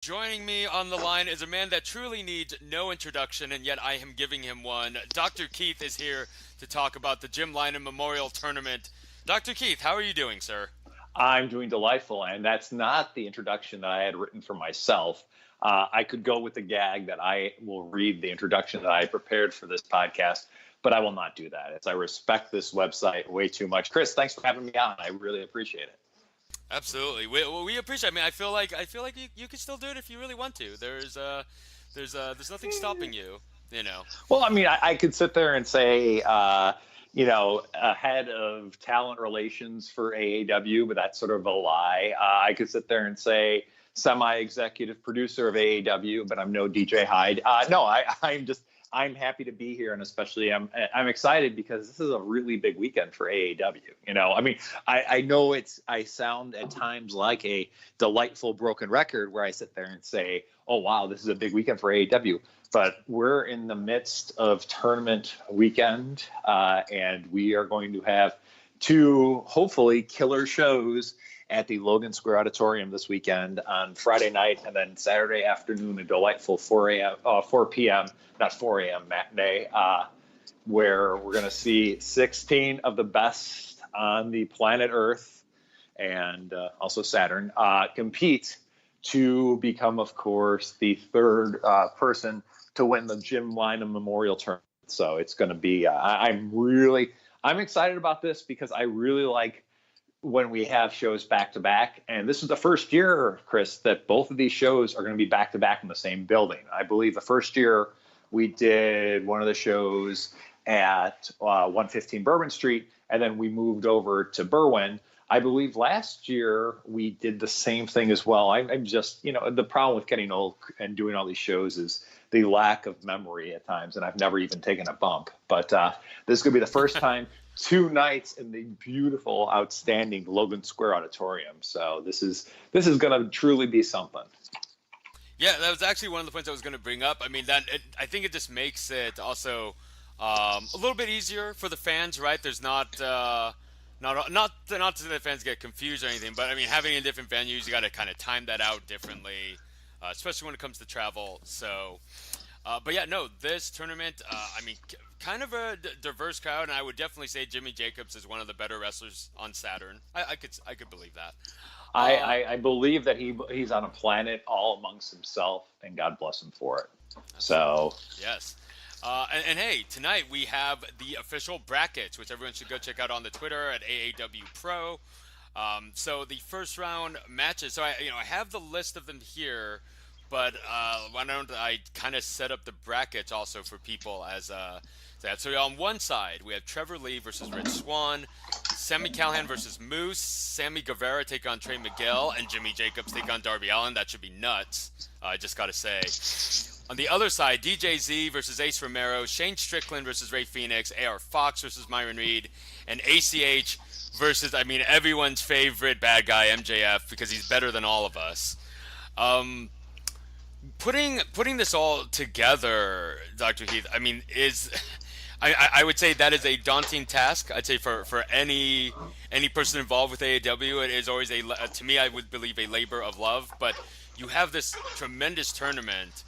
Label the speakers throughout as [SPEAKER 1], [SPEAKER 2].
[SPEAKER 1] Joining me on the line is a man that truly needs no introduction, and yet I am giving him one. Dr. Keith is here to talk about the Jim Lynam Memorial Tournament. Dr. Keith, how are you doing, sir?
[SPEAKER 2] I'm doing delightful, and that's not the introduction that I had written for myself. I could go with the gag that I will read the introduction that I prepared for this podcast, but I will not do that, as I respect this website way too much. Chris, thanks for having me on. I really appreciate it.
[SPEAKER 1] Absolutely. We appreciate. I mean, I feel like you could still do it if you really want to. There's nothing stopping you. You know.
[SPEAKER 2] Well, I mean, I could sit there and say, head of talent relations for AAW, but that's sort of a lie. I could sit there and say semi-executive producer of AAW, but I'm no DJ Hyde. No, I'm happy to be here, and especially I'm excited because this is a really big weekend for AAW. I mean, I know I sound at times like a delightful broken record where I sit there and say, oh wow, this is a big weekend for AAW. But we're in the midst of tournament weekend, and we are going to have two hopefully killer shows at the Logan Square Auditorium this weekend on Friday night, and then Saturday afternoon, a delightful 4 p.m., not 4 a.m. matinee, where we're going to see 16 of the best on the planet Earth and also Saturn compete to become, of course, the third person to win the Jim Lynam Memorial Tournament. So it's going to be. I'm excited about this because I really like when we have shows back to back. And this is the first year, Chris, that both of these shows are going to be back to back in the same building. I believe the first year we did one of the shows at 115 Bourbon Street, and then we moved over to Berwyn. I believe last year we did the same thing as well. I'm just, the problem with getting old and doing all these shows is the lack of memory at times, and I've never even taken a bump. But this is going to be the first time 2 nights in the beautiful, outstanding Logan Square Auditorium. So this is going to truly be something.
[SPEAKER 1] Yeah, that was actually one of the points I was going to bring up. I mean, I think it just makes it also a little bit easier for the fans, right? There's not to the fans get confused or anything, but I mean, having in different venues, you got to kind of time that out differently, especially when it comes to travel. So, but yeah, no, this tournament, I mean, kind of a diverse crowd, and I would definitely say Jimmy Jacobs is one of the better wrestlers on Saturn. I could believe that. Uh,
[SPEAKER 2] I believe that he's on a planet all amongst himself, and God bless him for it. So
[SPEAKER 1] Absolutely. Yes. And hey, tonight we have the official brackets, which everyone should go check out on the Twitter at AAW Pro. So the first round matches. So I have the list of them here, but why don't I kind of set up the brackets also for people as that. So on one side we have Trevor Lee versus Rich Swann, Sammy Callahan versus Moose, Sammy Guevara take on Trey Miguel, and Jimmy Jacobs take on Darby Allin. That should be nuts. I just gotta say. On the other side, DJZ versus Ace Romero, Shane Strickland versus Ray Phoenix, AR Fox versus Myron Reed, and ACH versus, I mean, everyone's favorite bad guy, MJF, because he's better than all of us. Um, putting this all together, Dr. Heath, I mean, I would say that is a daunting task. I'd say for any person involved with AAW, it is always to me, I would believe, a labor of love. But you have this tremendous tournament,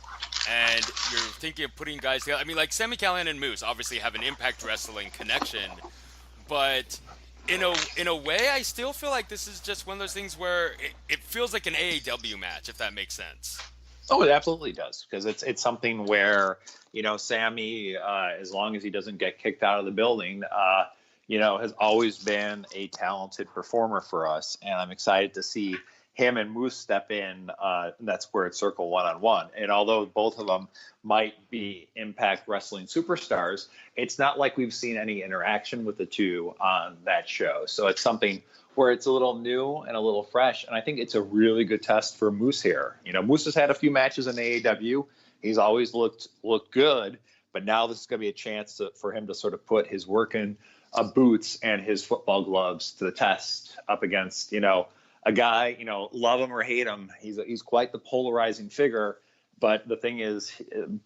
[SPEAKER 1] and you're thinking of putting guys together. I mean, like Sami Callihan and Moose obviously have an Impact Wrestling connection, but in a way, I still feel like this is just one of those things where it feels like an AAW match, if that makes sense.
[SPEAKER 2] Oh, it absolutely does, because it's something where Sammy, as long as he doesn't get kicked out of the building, has always been a talented performer for us, and I'm excited to see him and Moose step in. That's where it's Circle 1-on-1, and although both of them might be Impact Wrestling superstars, it's not like we've seen any interaction with the two on that show. So it's something where it's a little new and a little fresh. And I think it's a really good test for Moose here. Moose has had a few matches in AAW. He's always looked good, but now this is going to be a chance for him to sort of put his working boots and his football gloves to the test up against, a guy, love him or hate him. He's quite the polarizing figure. But the thing is,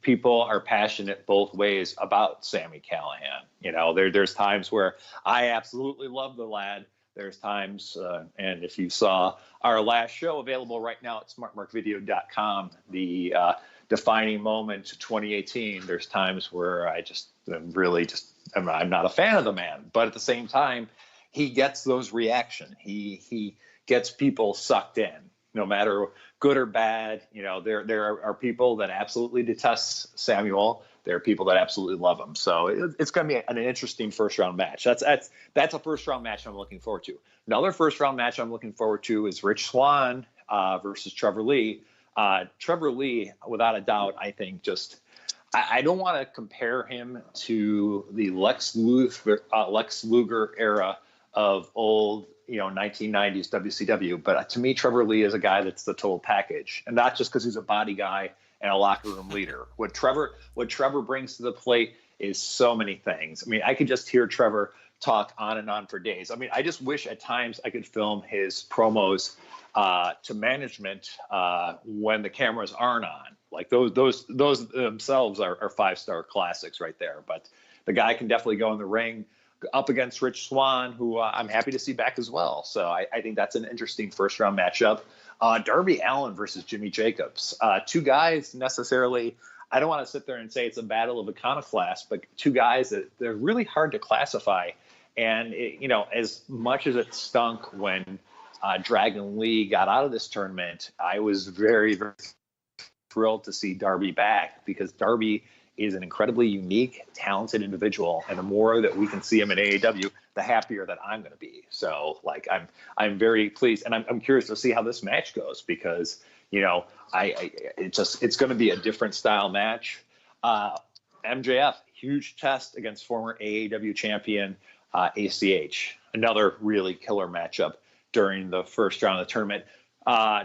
[SPEAKER 2] people are passionate both ways about Sami Callihan. There's times where I absolutely love the lad, There's times, and if you saw our last show available right now at smartmarkvideo.com, the defining moment 2018, there's times where I just am really I'm not a fan of the man, but at the same time, he gets those reactions. He gets people sucked in, no matter good or bad. There are people that absolutely detest Samuel. There are people that absolutely love him. So it's going to be an interesting first round match. That's a first round match I'm looking forward to. Another first round match I'm looking forward to is Rich Swann versus Trevor Lee. Trevor Lee, without a doubt, I think I don't want to compare him to the Lex Luger era of old 1990s WCW, but to me, Trevor Lee is a guy that's the total package, and not just because he's a body guy and a locker room leader. What Trevor brings to the plate is so many things. I mean, I could just hear Trevor talk on and on for days. I mean, I just wish at times I could film his promos to management when the cameras aren't on. Like those themselves are 5-star classics right there. But the guy can definitely go in the ring up against Rich Swann, who I'm happy to see back as well. So I think that's an interesting first round matchup. Darby Allin versus Jimmy Jacobs. Two guys necessarily, I don't want to sit there and say it's a battle of iconoclasts, but two guys that they're really hard to classify. And, as much as it stunk when Dragon Lee got out of this tournament, I was very, very thrilled to see Darby back, because Darby is an incredibly unique, talented individual, and the more that we can see him in AEW, the happier that I'm going to be. So, I'm very pleased, and I'm curious to see how this match goes, because it's going to be a different style match. MJF, huge test against former AEW champion ACH, another really killer matchup during the first round of the tournament.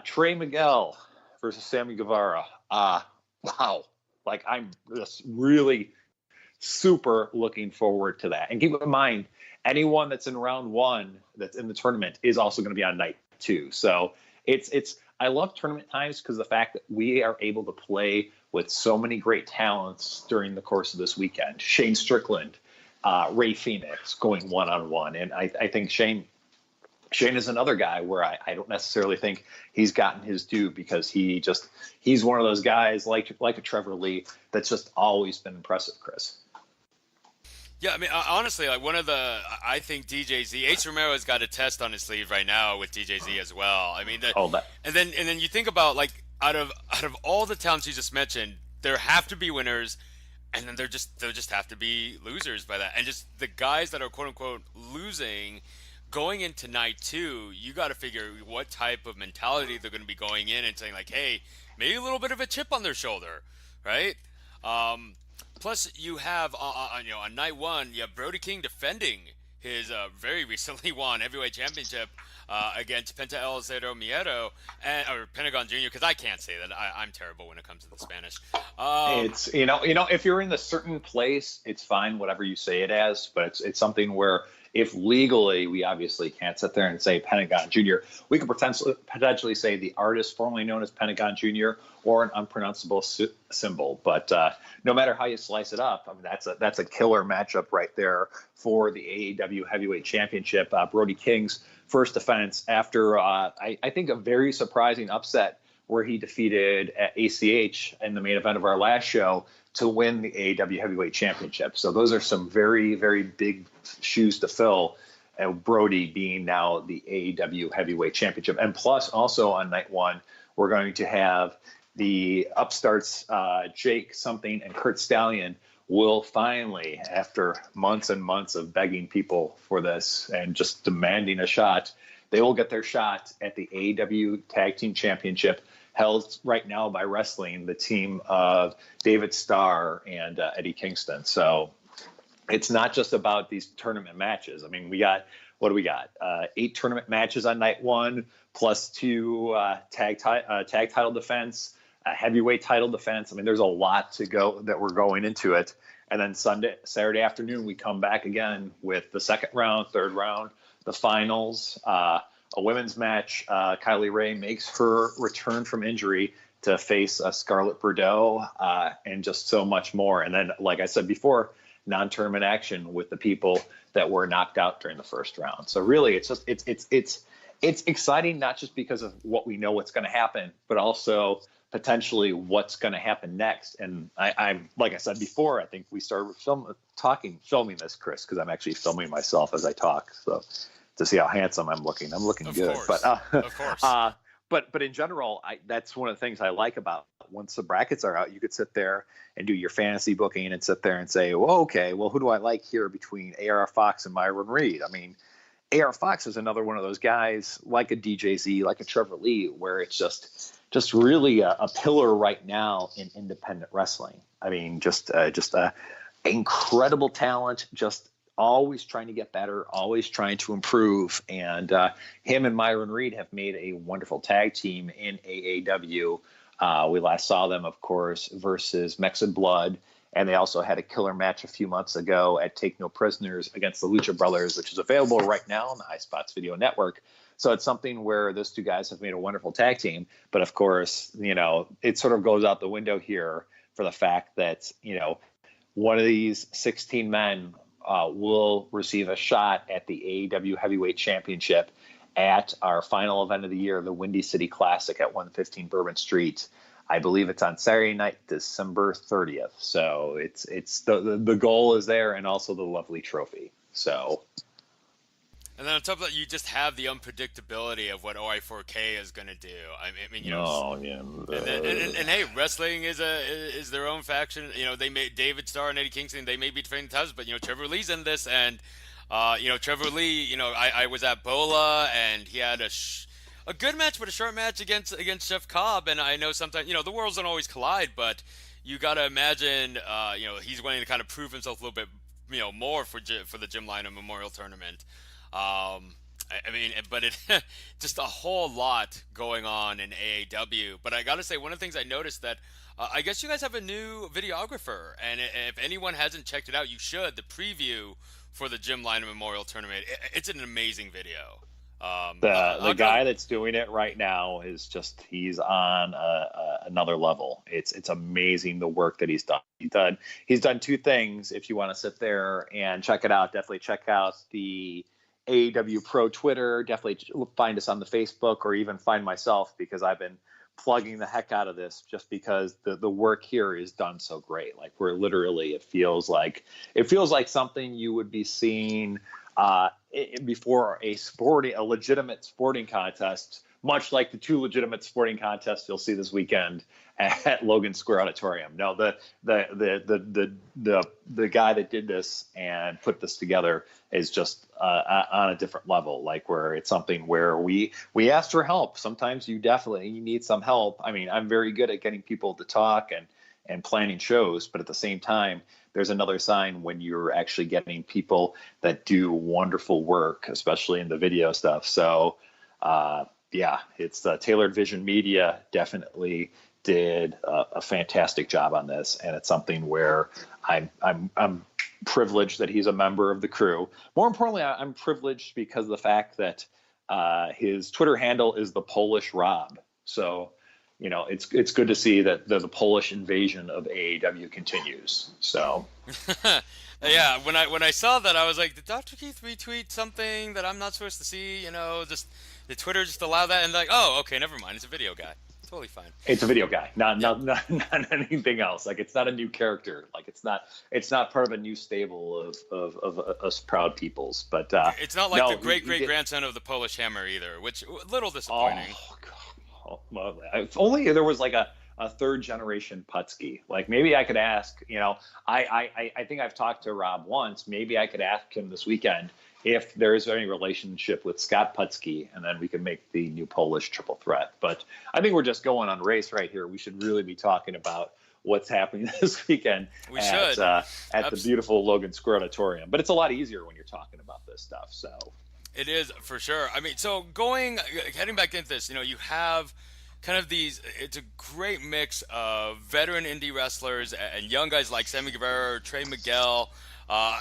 [SPEAKER 2] Trey Miguel versus Sammy Guevara. Wow. I'm just really super looking forward to that. And keep in mind, anyone that's in round one that's in the tournament is also going to be on night two. So I love tournament times because the fact that we are able to play with so many great talents during the course of this weekend. Shane Strickland, Ray Phoenix going one-on-one. And I think Shane is another guy where I don't necessarily think he's gotten his due, because he's one of those guys like a Trevor Lee that's just always been impressive, Chris.
[SPEAKER 1] Yeah, I mean, honestly, I think DJZ, Ace Romero's got a test on his sleeve right now with DJZ as well. I mean, and then you think about, out of all the talents you just mentioned, there have to be winners, and then there just have to be losers by that. And just the guys that are quote unquote losing, going into night two, you got to figure what type of mentality they're going to be going in and saying, hey, maybe a little bit of a chip on their shoulder, right? Plus, you have on night one, you have Brody King defending his very recently won heavyweight championship against Penta El Zero Miedo, or Pentagon Jr., because I can't say that. I'm terrible when it comes to the Spanish.
[SPEAKER 2] It's if you're in a certain place, it's fine, whatever you say it as, but it's something where, if legally, we obviously can't sit there and say Pentagon Jr., we could potentially say the artist formerly known as Pentagon Jr. or an unpronounceable symbol. But no matter how you slice it up, I mean, that's a killer matchup right there for the AEW Heavyweight Championship. Brody King's first defense after, I think, a very surprising upset where he defeated ACH in the main event of our last show to win the AEW Heavyweight Championship. So those are some very, very big shoes to fill, Brody being now the AEW Heavyweight Championship. And plus, also on night one, we're going to have the upstarts, Jake Something and Kurt Stallion, will finally, after months and months of begging people for this and just demanding a shot, they will get their shot at the AEW Tag Team Championship, held right now by Wrestling, the team of David Starr and Eddie Kingston. So it's not just about these tournament matches. I mean, what do we got? 8 tournament matches on night one, plus 2 tag title defense, a heavyweight title defense. I mean, there's a lot to go that we're going into it. And then Saturday afternoon, we come back again with the second round, third round, the finals, a women's match. Kylie Ray makes her return from injury to face Scarlett Bordeaux, and just so much more. And then, like I said before, non-tournament action with the people that were knocked out during the first round. So really, it's exciting, not just because of what we know what's going to happen, but also potentially what's going to happen next. And I'm like I said before, I think we started filming this, Chris, because I'm actually filming myself as I talk. So to see how handsome I'm looking. I'm looking good.
[SPEAKER 1] Course. Of course.
[SPEAKER 2] But in general, that's one of the things I like about once the brackets are out, you could sit there and do your fantasy booking and sit there and say, well, okay, well, who do I like here between A.R. Fox and Myron Reed? I mean, A.R. Fox is another one of those guys like a DJZ, like a Trevor Lee, where it's just really a pillar right now in independent wrestling. I mean, just a incredible talent, just always trying to get better, always trying to improve. And him and Myron Reed have made a wonderful tag team in AAW. We last saw them, of course, versus Mex and Blood. And they also had a killer match a few months ago at Take No Prisoners against the Lucha Brothers, which is available right now on the High Spots Video Network. So it's something where those two guys have made a wonderful tag team. But of course, it sort of goes out the window here for the fact that, one of these 16 men will receive a shot at the AEW Heavyweight Championship at our final event of the year, the Windy City Classic at 115 Bourbon Street. I believe it's on Saturday night, December 30th. So it's the goal is there, and also the lovely trophy. So.
[SPEAKER 1] And then on top of that, you just have the unpredictability of what OI4K is going to do. I mean, and hey, wrestling is their own faction. They made David Starr and Eddie Kingston. They may be defending titles, but Trevor Lee's in this, and Trevor Lee. I was at Bola, and he had a good match, but a short match against Jeff Cobb. And I know sometimes the worlds don't always collide, but you got to imagine he's wanting to kind of prove himself a little bit more for the Jim Lynam Memorial Tournament. But it just a whole lot going on in AAW. But I gotta say, one of the things I noticed that I guess you guys have a new videographer, and if anyone hasn't checked it out, you should. The preview for the Jim Lynam Memorial Tournament, it's an amazing video.
[SPEAKER 2] The guy that's doing it right now is he's on another level. It's amazing the work that he's done. He's done two things. If you want to sit there and check it out, definitely check out the AEW Pro Twitter. Definitely find us on the Facebook, or even find myself, because I've been plugging the heck out of this just because the work here is done so great. Like, we're literally, it feels like something you would be seeing before a legitimate sporting contest, much like the two legitimate sporting contests you'll see this weekend at Logan Square Auditorium. No, the guy that did this and put this together is just on a different level. Like, where it's something where we asked for help. Sometimes you need some help. I mean, I'm very good at getting people to talk and planning shows, but at the same time, there's another sign when you're actually getting people that do wonderful work, especially in the video stuff. So, it's Tailored Vision Media definitely did a fantastic job on this, and it's something where I'm privileged that he's a member of the crew. More importantly, I'm privileged because of the fact that his Twitter handle is the Polish Rob. So, it's good to see that the Polish invasion of AAW continues. So.
[SPEAKER 1] Yeah, when I saw that, I was like, did Dr. Keith retweet something that I'm not supposed to see? Just did Twitter just allow that? And oh, okay, never mind. It's a video guy. Totally fine.
[SPEAKER 2] It's a video guy, not anything else. Like, it's not a new character. Like, it's not part of a new stable of us proud peoples. But
[SPEAKER 1] it's not like the great grandson of the Polish Hammer either, which a little disappointing.
[SPEAKER 2] Oh, God. Well, if only there was like a third generation Putski. Like, maybe I could ask, I think I've talked to Rob once. Maybe I could ask him this weekend if there is any relationship with Scott Putski, and then we can make the new Polish triple threat. But I think we're just going on race right here. We should really be talking about what's happening this weekend at the beautiful Logan Square Auditorium. But it's a lot easier when you're talking about this stuff. So.
[SPEAKER 1] It is, for sure. I mean, so heading back into this, you have kind of it's a great mix of veteran indie wrestlers and young guys like Sammy Guevara or Trey Miguel.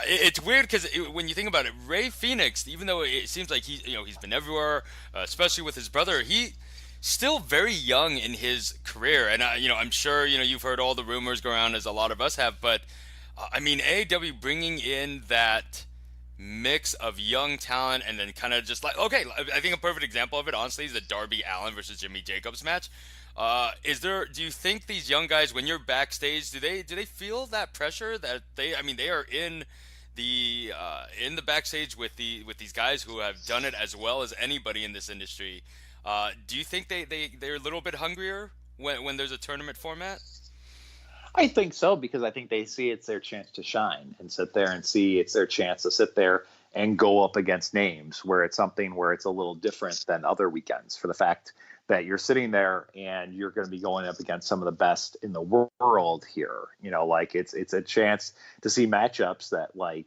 [SPEAKER 1] It's weird because when you think about it, Ray Phoenix, even though it seems like he's been everywhere, especially with his brother, he still very young in his career. And I'm sure you've heard all the rumors go around, as a lot of us have, but I mean, AEW bringing in that mix of young talent and then kind of just like, okay, I think a perfect example of it, honestly, is the Darby Allin versus Jimmy Jacobs match. Do you think these young guys, when you're backstage, do they feel that pressure that I mean, they are in the backstage with these guys who have done it as well as anybody in this industry. Do you think they're a little bit hungrier when there's a tournament format?
[SPEAKER 2] I think so, because I think they see it's their chance to shine and sit there and see it's their chance to sit there and go up against names where it's something where it's a little different than other weekends, for the fact that you're sitting there and you're going to be going up against some of the best in the world here. Like it's a chance to see matchups that like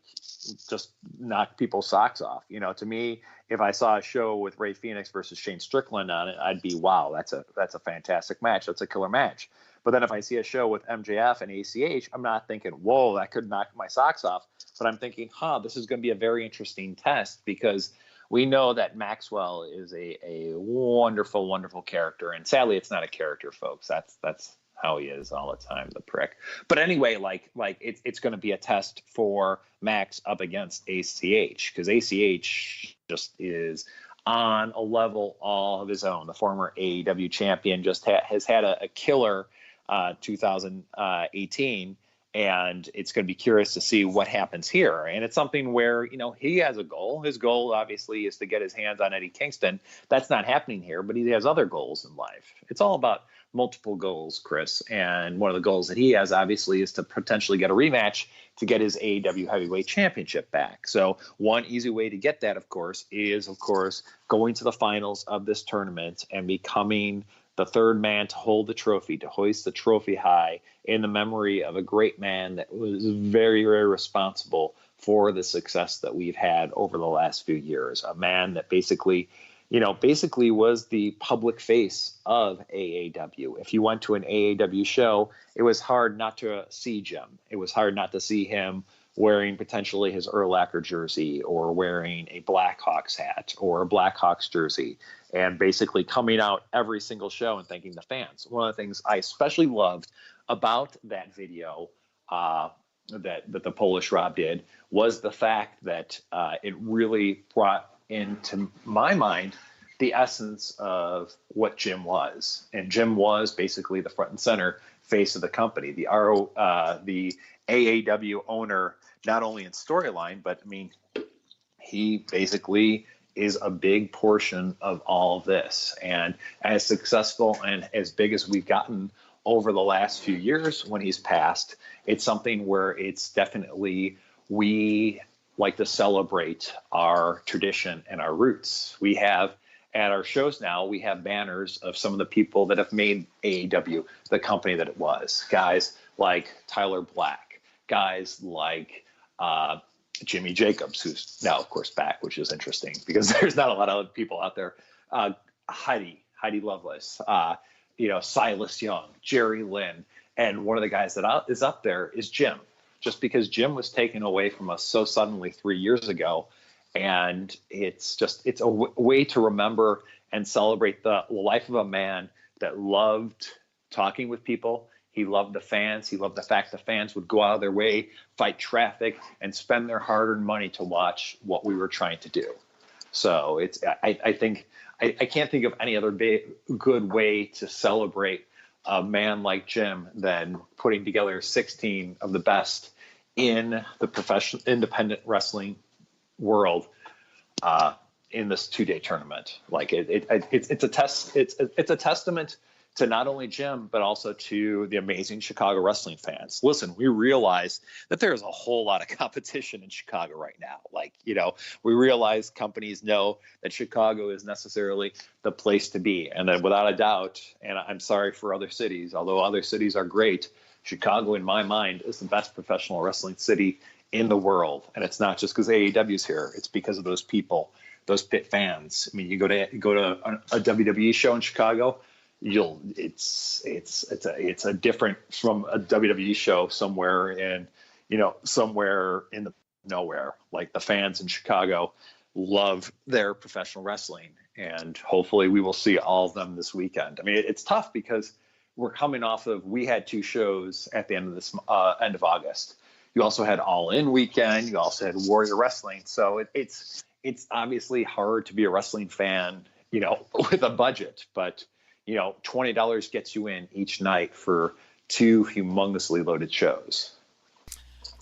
[SPEAKER 2] just knock people's socks off. To me, if I saw a show with Ray Phoenix versus Shane Strickland on it, I'd be, wow, that's a fantastic match. That's a killer match. But then if I see a show with MJF and ACH, I'm not thinking, whoa, that could knock my socks off. But I'm thinking, this is going to be a very interesting test, because we know that Maxwell is a wonderful, wonderful character. And sadly, it's not a character, folks. That's how he is all the time, the prick. But anyway, like it's going to be a test for Max up against ACH, because ACH just is on a level all of his own. The former AEW champion just has had a killer 2018, and it's going to be curious to see what happens here. And it's something where, he has a goal. His goal, obviously, is to get his hands on Eddie Kingston. That's not happening here, but he has other goals in life. It's all about multiple goals, Chris. And one of the goals that he has, obviously, is to potentially get a rematch to get his AEW Heavyweight Championship back. So one easy way to get that, of course, is, going to the finals of this tournament and becoming the third man to hold the trophy, to hoist the trophy high in the memory of a great man that was very, very responsible for the success that we've had over the last few years. A man that basically was the public face of AAW. If you went to an AAW show, it was hard not to see Jim. It was hard not to see him wearing potentially his Urlacher jersey, or wearing a Blackhawks hat or a Blackhawks jersey, and basically coming out every single show and thanking the fans. One of the things I especially loved about that video that the Polish Rob did was the fact that it really brought into my mind the essence of what Jim was. And Jim was basically the front and center face of the company, the AAW owner, not only in storyline, but I mean, he basically is a big portion of all of this. And as successful and as big as we've gotten over the last few years when he's passed, it's something where it's definitely, we like to celebrate our tradition and our roots. We have, at our shows now, we have banners of some of the people that have made AEW the company that it was. Guys like Tyler Black, guys like Jimmy Jacobs, who's now, of course, back, which is interesting because there's not a lot of people out there. Heidi Lovelace, Silas Young, Jerry Lynn, and one of the guys that is up there is Jim. Just because Jim was taken away from us so suddenly 3 years ago, and it's a way to remember and celebrate the life of a man that loved talking with people. He loved the fans. He loved the fact the fans would go out of their way, fight traffic, and spend their hard-earned money to watch what we were trying to do. So I think I can't think of any other good way to celebrate a man like Jim than putting together 16 of the best in the professional independent wrestling world in this 2-day tournament. Like it's a testament to not only Jim, but also to the amazing Chicago wrestling fans. Listen, we realize that there's a whole lot of competition in Chicago right now. We realize companies know that Chicago is necessarily the place to be. And then without a doubt, and I'm sorry for other cities, although other cities are great, Chicago, in my mind, is the best professional wrestling city in the world. And it's not just because AEW's here. It's because of those people, those pit fans. I mean, you go to a WWE show in Chicago, it's a different from a WWE show somewhere in the nowhere. Like, the fans in Chicago love their professional wrestling, and hopefully we will see all of them this weekend. I mean, it's tough because we're coming off of, we had 2 shows at the end of August. You also had All In Weekend. You also had Warrior Wrestling. So it's obviously hard to be a wrestling fan, with a budget, but $20 gets you in each night for two humongously loaded shows.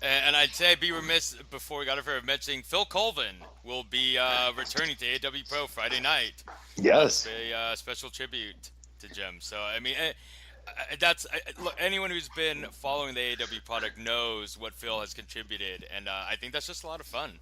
[SPEAKER 1] And I'd say I'd be remiss before we got over mentioning Phil Colvin will be returning to AEW Pro Friday night.
[SPEAKER 2] Yes.
[SPEAKER 1] A special tribute to Jim. So, I mean, look, anyone who's been following the AEW product knows what Phil has contributed, and I think that's just a lot of fun.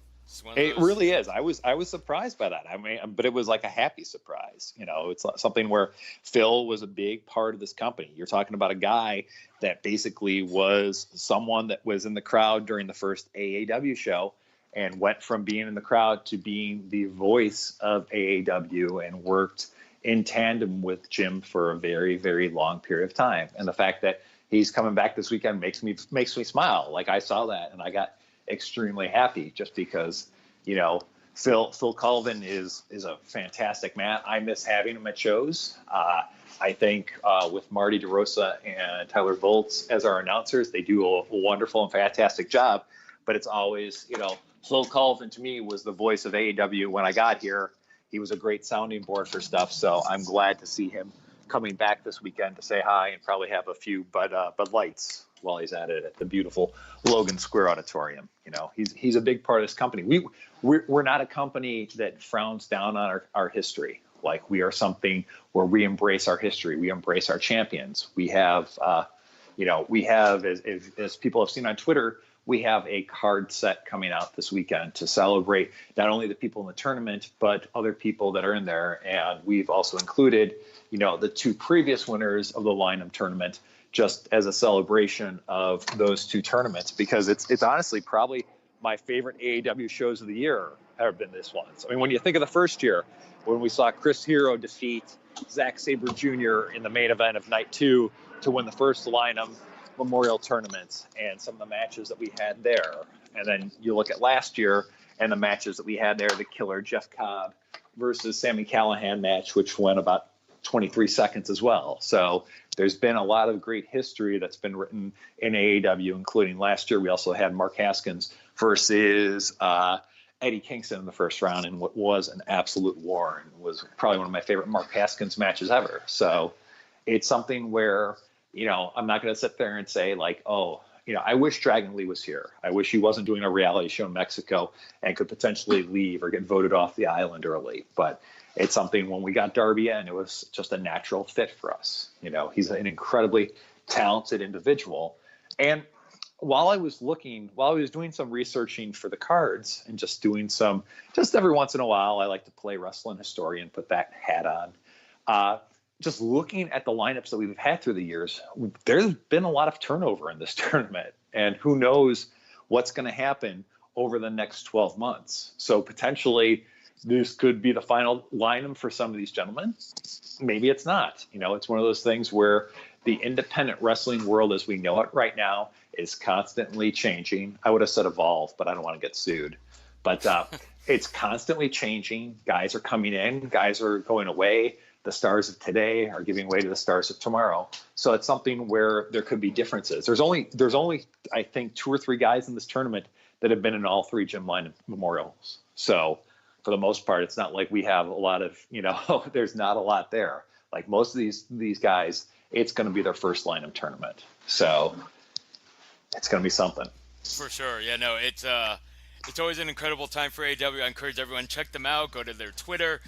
[SPEAKER 2] It really is. I was surprised by that. I mean, but it was like a happy surprise. It's something where Phil was a big part of this company. You're talking about a guy that basically was someone that was in the crowd during the first AAW show and went from being in the crowd to being the voice of AAW and worked in tandem with Jim for a very, very long period of time. And the fact that he's coming back this weekend makes me smile. Like, I saw that and I got extremely happy just because, Phil Colvin is a fantastic man. I miss having him at shows. I think with Marty DeRosa and Tyler Volz as our announcers, they do a wonderful and fantastic job. But it's always, Phil Colvin to me was the voice of AEW when I got here. He was a great sounding board for stuff. So I'm glad to see him coming back this weekend to say hi and probably have a few Bud Lights while he's at it at the beautiful Logan Square Auditorium. He's a big part of this company. We're not a company that frowns down on our history. Like, we are something where we embrace our history. We embrace our champions. We have, as people have seen on Twitter, we have a card set coming out this weekend to celebrate not only the people in the tournament, but other people that are in there. And we've also included, the two previous winners of the Lynam tournament, just as a celebration of those two tournaments, because it's honestly probably my favorite AEW shows of the year have been this one. I mean, when you think of the first year, when we saw Chris Hero defeat Zack Sabre Jr. in the main event of night 2 to win the first Lynam Memorial Tournament, and some of the matches that we had there. And then you look at last year and the matches that we had there, the killer Jeff Cobb versus Sami Callihan match, which went about 23 seconds as well. So there's been a lot of great history that's been written in AEW, including last year. We also had Mark Haskins versus Eddie Kingston in the first round in what was an absolute war, and was probably one of my favorite Mark Haskins matches ever. So it's something where, I'm not going to sit there and say like, I wish Dragon Lee was here. I wish he wasn't doing a reality show in Mexico and could potentially leave or get voted off the island early. But it's something, when we got Darby in, it was just a natural fit for us. He's an incredibly talented individual. And while I was doing some researching for the cards and just every once in a while, I like to play wrestling historian, put that hat on. Just looking at the lineups that we've had through the years, there's been a lot of turnover in this tournament, and who knows what's going to happen over the next 12 months. So potentially this could be the final lineup for some of these gentlemen. Maybe it's not. It's one of those things where the independent wrestling world as we know it right now is constantly changing. I would have said evolve, but I don't want to get sued. But it's constantly changing. Guys are coming in, guys are going away. The stars of today are giving way to the stars of tomorrow. So it's something where there could be differences. There's only I think 2 or 3 guys in this tournament that have been in all 3 Jim Lynam memorials. So for the most part, it's not like we have a lot of, there's not a lot there. Like most of these guys, it's going to be their first Lynam tournament. So it's going to be something.
[SPEAKER 1] For sure. Yeah, no, it's always an incredible time for AEW. I encourage everyone, check them out, go to their Twitter.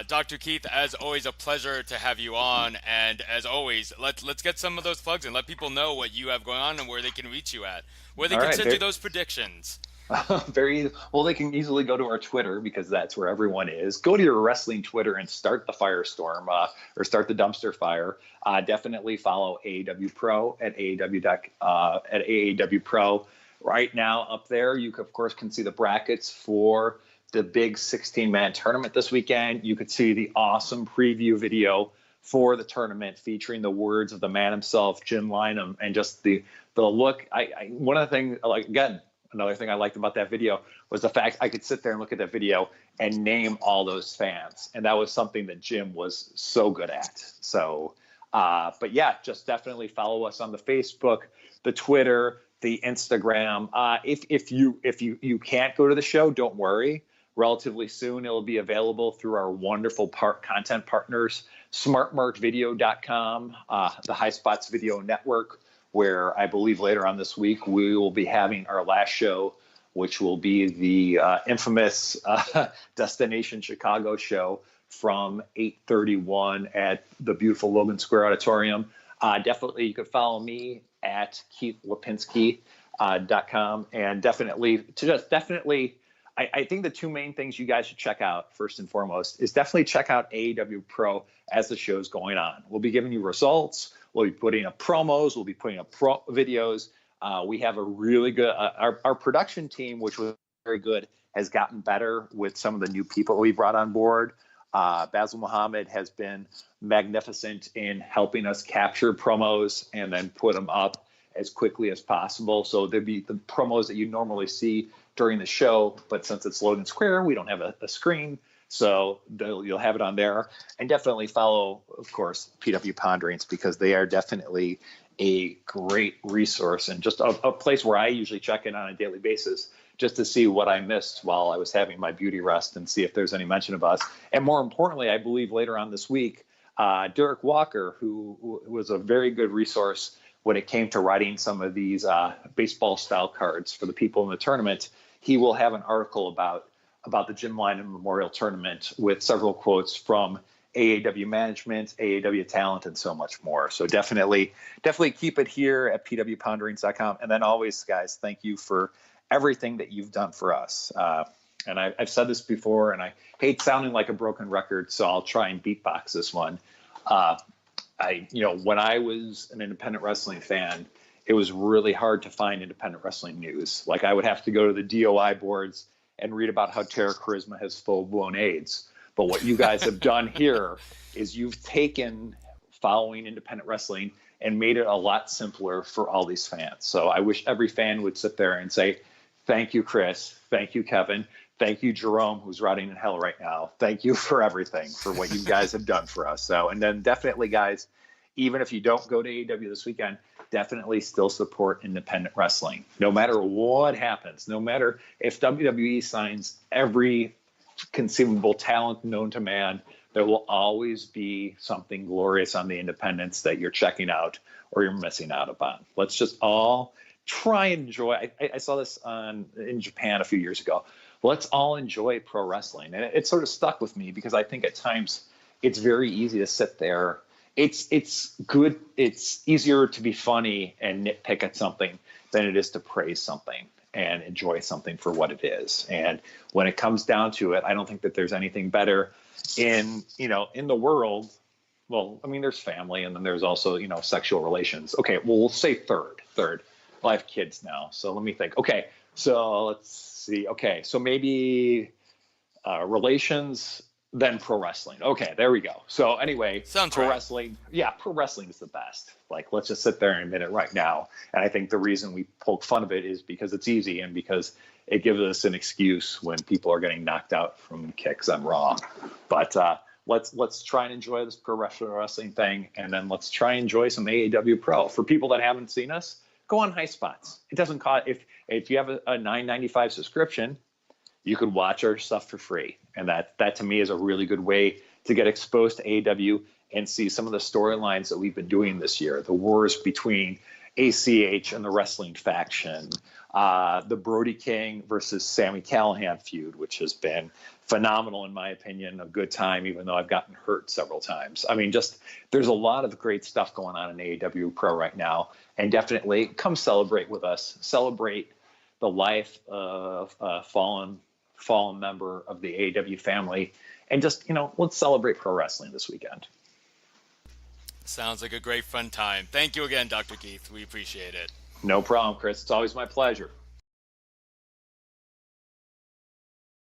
[SPEAKER 1] Dr. Keith, as always, a pleasure to have you on. And as always, let's get some of those plugs and let people know what you have going on and where they can reach you at, where they can send you those predictions.
[SPEAKER 2] Very well. They can easily go to our Twitter, because that's where everyone is. Go to your wrestling Twitter and start the firestorm, or start the dumpster fire. Definitely follow AEW Pro at AEW Pro. Right now, up there, you of course can see the brackets for the big 16-man tournament this weekend. You could see the awesome preview video for the tournament featuring the words of the man himself, Jim Lynam, and just the look. One of the things, another thing I liked about that video was the fact I could sit there and look at that video and name all those fans. And that was something that Jim was so good at. So, but yeah, just definitely follow us on the Facebook, the Twitter, the Instagram. If you can't go to the show, don't worry. Relatively soon, it'll be available through our wonderful content partners, smartmarkvideo.com, the High Spots Video Network, where I believe later on this week we will be having our last show, which will be the infamous Destination Chicago show from 8:31 at the beautiful Logan Square Auditorium. Definitely, you could follow me at KeithLipinski.com, and definitely, I think the two main things you guys should check out first and foremost is definitely check out AEW Pro as the show's going on. We'll be giving you results. We'll be putting up promos. We'll be putting up videos. We have a really good, our production team, which was very good, has gotten better with some of the new people we brought on board. Basil Muhammad has been magnificent in helping us capture promos and then put them up as quickly as possible. So there'd be the promos that you normally see during the show, but since it's Logan Square, we don't have a screen. So you'll have it on there. And definitely follow, of course, PW Ponderings, because they are definitely a great resource and just a place where I usually check in on a daily basis just to see what I missed while I was having my beauty rest and see if there's any mention of us. And more importantly, I believe later on this week, Derek Walker, who was a very good resource when it came to writing some of these baseball style cards for the people in the tournament, he will have an article about the Jim Lynam Memorial Tournament with several quotes from AAW management, AAW talent, and so much more. So definitely keep it here at pwponderings.com. And then always, guys, thank you for everything that you've done for us. And I've said this before, and I hate sounding like a broken record, so I'll try and beatbox this one. When I was an independent wrestling fan, it was really hard to find independent wrestling news. Like, I would have to go to the DOI boards and read about how Terra Charisma has full-blown AIDS. But what you guys have done here is you've taken following independent wrestling and made it a lot simpler for all these fans. So I wish every fan would sit there and say, thank you, Chris. Thank you, Kevin. Thank you, Jerome, who's riding in hell right now. Thank you for everything, for what you guys have done for us. So, and then definitely, guys, even if you don't go to AEW this weekend, definitely still support independent wrestling. No matter what happens, no matter if WWE signs every conceivable talent known to man, there will always be something glorious on the independents that you're checking out or you're missing out upon. Let's just all try and enjoy. I saw this in Japan a few years ago. Let's all enjoy pro wrestling. And it sort of stuck with me because I think at times it's very easy to sit there. It's good. It's easier to be funny and nitpick at something than it is to praise something and enjoy something for what it is. And when it comes down to it, I don't think that there's anything better in the world. Well, I mean, there's family, and then there's also, sexual relations. Okay, well, we'll say third. Well, I have kids now, so let me think. Okay, so let's see. Okay, so maybe relations, then pro wrestling. Okay, there we go. So anyway,
[SPEAKER 1] Sounds
[SPEAKER 2] pro
[SPEAKER 1] right.
[SPEAKER 2] wrestling. Yeah, pro wrestling is the best. Like, let's just sit there and admit it right now. And I think the reason we poke fun of it is because it's easy and because it gives us an excuse when people are getting knocked out from kicks on Raw. But let's try and enjoy this pro wrestling thing, and then let's try and enjoy some AAW Pro. For people that haven't seen us, go on High Spots. It doesn't cost. If you have a $9.95 subscription, you could watch our stuff for free. And that to me is a really good way to get exposed to AEW and see some of the storylines that we've been doing this year. The wars between ACH and the wrestling faction, the Brody King versus Sami Callihan feud, which has been phenomenal in my opinion, a good time, even though I've gotten hurt several times. I mean, there's a lot of great stuff going on in AEW Pro right now. And definitely come celebrate with us. Celebrate the life of a fallen member of the AEW family. And just, let's celebrate pro wrestling this weekend.
[SPEAKER 1] Sounds like a great fun time. Thank you again, Dr. Keith. We appreciate it.
[SPEAKER 2] No problem, Chris. It's always my pleasure.